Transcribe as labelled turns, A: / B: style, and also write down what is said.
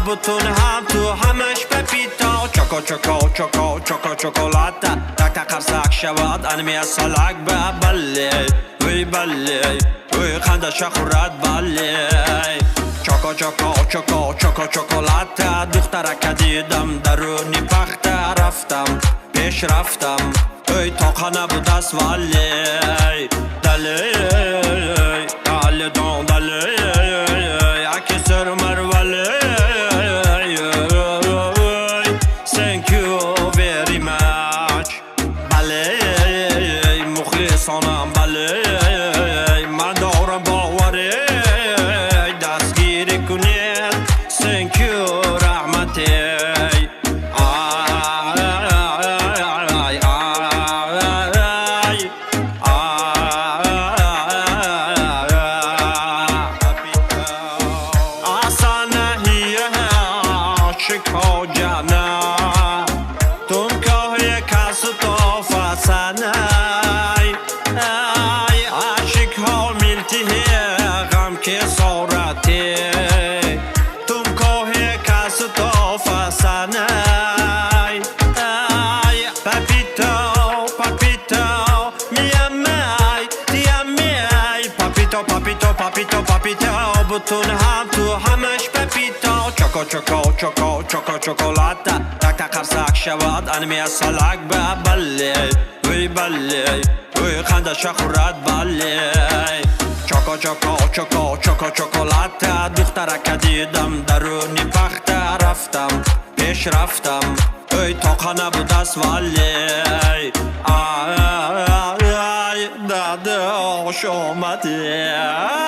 A: بوتون هم تو همش پپیتو چوکو چوکو چوکو چوکو چوکولاته تک تک قرصک شود انمی سالک به بله وی بله وی خندش خورد بله چوکو چوکو چوکو چوکو چوکولاته دخترک دیدم درونی پخته رفتم پیش رفتم ای تاقه نبود است ولی دلی دلی دون دلی اکی سر مرولی Thank you very much بله مخلصانم بله من دارم باوری دستگیری کنید Thank you رحمتی عاشق جانا तुम कहे खास तोहफा सनाई आशिक हो मिलती है गम के सौराते तुम कहे खास तोहफा सनाई papito papito mi amai ti amai papito papito papito papito بوتون هم تو همش پپیتو چوکو چوکو چوکو چوکو چوکولاته تک تک قرصک شود انمی سالک به بله وی بله وی خندش خورد بله چوکو چوکو چوکو چوکو چوکولاته دخترک دیدم درونی پخته رفتم پیش رفتم ای تاقه نبود است ولی داده آش اومده